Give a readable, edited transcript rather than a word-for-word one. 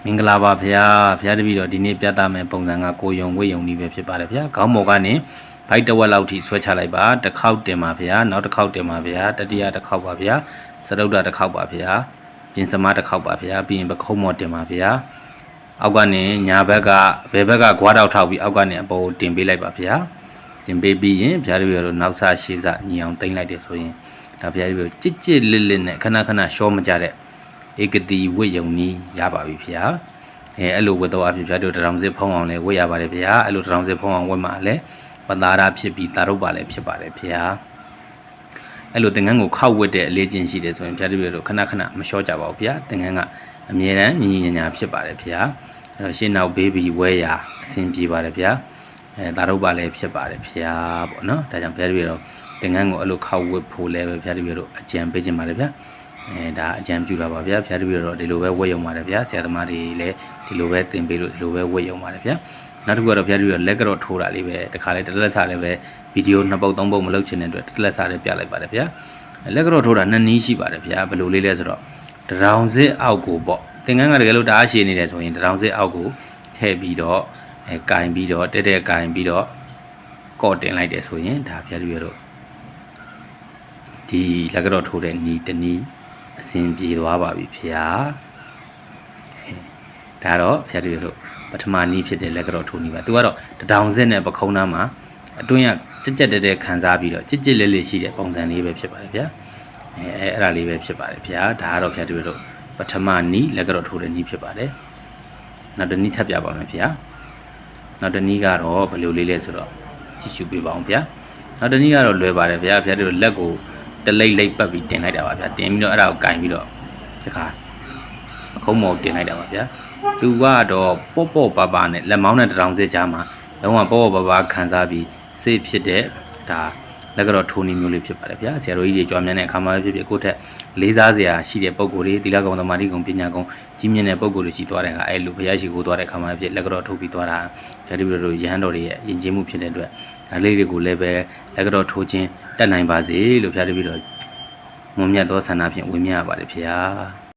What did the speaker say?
မင်္ဂလာပါဗျာဖျားတပည့်တော်ဒီနေ့ပြသမယ်ပုံစံကကိုယုံဝိယုံကြီးပဲဖြစ်ပါတယ်ဗျာခေါင်းမော်ကနေဘိုက်တဝက်လောက်ထိဆွဲချလိုက်ပါတစ်ခေါက်တင်ပါဗျာနောက်တစ်ခေါက်တင်ပါဗျာတတိယတစ်ခေါက်ပါဗျာစတုဒ္ဓတစ်ခေါက်ပါဗျာပြင်စမတစ်ခေါက်ပါဗျာပြီးရင်ပခုံးမော်တင်ပါဗျာအောက်ကနေညာဘက်ကဘယ်ဘက်ကဂွားတောက်ထောက်ပြီးအောက်ကနေအပေါ်တင်ပေးလိုက်ပါဗျာတင်ပေးပြီးရင်ဖျားတပည့်တော်နောက်ဆရှေ့ဆညီအောင်တင်လိုက်တယ်ဆိုရင်ဒါဖျားတပည့်တော်ကြစ်ကြစ်လစ်လစ်နဲ့ခဏခဏရှောမကြတဲ့ဧကတိဝိယုံနီးရပါပြီဗျာအဲ့လိုဝတ်တော့အဖြစ်ဗျာတို့တရောင်စစ်ဖုံးအောင်လဲဝတ်ရပါတယ်ဗျာအဲ့လိုတရောင်စစ်ဖုံးအောင်ဝတ်မှလည်းပတာရဖြစ်ပြီးတာရုပ်ပါလည်းဖြစ်ပါတယ်ဗျာအဲ့လိုသင်္ကန်းကိုခောက်ဝတ်တဲ့အလေးချင်းရှိတယ်ဆိုရင်ဗျာတို့ခဏခဏမလျှော့ကြပါဘူးဗျာသင်္ကန်းကအမြဲတမ်းညီညီညာညာဖြစ်ပါတယ်ဗျာအဲ့တော့ရှင်းနောက်ဘေးဘီဝဲရာအဆင်ပြေပါတယ်ဗျာတာရုပ်ပါလည်းဖြစ်ပါတယ်ဗျာပေါ့နော်ဒါကြောင့်ဗျာတို့သင်္ကန်းကိုအဲ့လိုခောက်ဝတ်ဖို့လည်းပဲဗျာတို့အကြံပေးခြင်းပါတယ်ဗျာဒါအကြံပြုတာပါဗျာဖျားတပည့်တော့ဒီလိုပဲဝတ်ရုံပါတယ်ဗျာဆရာသမားတွေလည်းဒီလိုပဲသင်ပေးလို့ဒီလိုပဲဝတ်ရုံပါတယ်ဗျာနောက်တစ်ခုကတော့ဖျားတပည့်လက်ကတော့ထိုးတာလေးပဲတခါလေတစ်လက်စားလည်းပဲဗီဒီယို2ပုတ်3ပုတ်မလုပ်ချင်တဲ့အတွက်တစ်လက်စားလေးပြလိုက်ပါတယ်ဗျာလက်ကတော့ထိုးတာ2နည်းရှိပါတယ်ဗျာဘယ်လိုလေးလဲဆိုတော့တရောင်စစ်အောက်ကိုပေါ့သင်္ကန်းကတကယ်လို့တအားရှည်နေတယ်ဆိုရင်တရောင်စစ်အောက်ကိုထည့်ပြီးတော့ကင်ပြီးတော့တဲ့ကင်ပြီးတော့ကော့တင်လိုက်တယ်ဆိုရင်ဒါဖျားတပည့်တို့ဒီလက်ကတော့ထိုးတဲ့နီးတနည်းအဆင်ပြေသွားပါပြီဖေဟာဒါတော့ဖျားတပည့်တို့ပထမနည်းဖြစ်တဲ့လက်ကတော့ထိုးနည်းပါသူကတော့တထောင်စစ်နဲ့ပခုံးသားမှာအတွင်းကကြက်တဲ့ခံစားပြီးတော့ကြစ်လေးရှိတဲ့ပုံစံလေးပဲဖြစ်ပါတယ်ဗျာအဲ့ဒါလေးပဲဖြစ်ပါတယ်ဗျာဒါကတော့ဖျားတပည့်တို့ပထမနည်းလက်ကတော့ထိုးတဲ့နည်းဖြစ်ပါတယ်နောက်တစ်နည်းထပ်ပြပါမယ်ဗျာနောက်တစ်နည်းကတော့ဘယ်လိုလေးလဲဆိုတော့ကြည့်ရှုပေးပါအောင်ဗျာနောက်တစ်နည်းကတော့လွယ်ပါတယ်ဗျာဖျားတပည့်တို့လက်ကိုတလိတ်ပတ်ပြီးတင်လိုက်တာပါဗျာတင်ပြီးတော့အဲ့ဒါကိုကင်ပြီးတော့ဒီခါအခုံးမော်တင်လိုက်တာပါဗျာသူကတော့ပေါ့ပါနဲ့လက်မောင်းနဲ့တရောင်စစ်ကြားမှာလုံးဝပေါ့ပါခံစားပြီးစိတ်ဖြစ်တဲ့ဒါလက်ကတော့ထိုးနေမျိုးလေးဖြစ်ပါတယ်ဗျာဆရာတော်ကြီးတွေကြွားမြန်းတဲ့အခါမှာဖြစ်ဖြစ်ကိုယ့်ထက်လေးစားစရာရှိတဲ့ပုံကိုယ်တွေသီလကောင်သမာဓိကောင်ပညာကောင်ကြီးမြင့်တဲ့ပုံကိုယ်တွေရှိသွားတဲ့အခါအဲ့လိုဘုရားရှိခိုးသွားတဲ့အခါမှာဖြစ်လက်ကတော့ထိုးပြီးသွားတာဓာတိပရိတို့ရဟန်းတော်တွေရဲ့ယဉ်ကျေးမှုဖြစ်တဲ့အတွက်ဒါလေးတွေကိုလည်းပဲလက်ကတော့ထိုးခြင်းတတ်နိုင်ပါစေလို့ဘုရားတပည့်တော်မွန်မြတ်သောဆန္ဒဖြင့်ဝင်မြရပါတယ်ဖေဟာ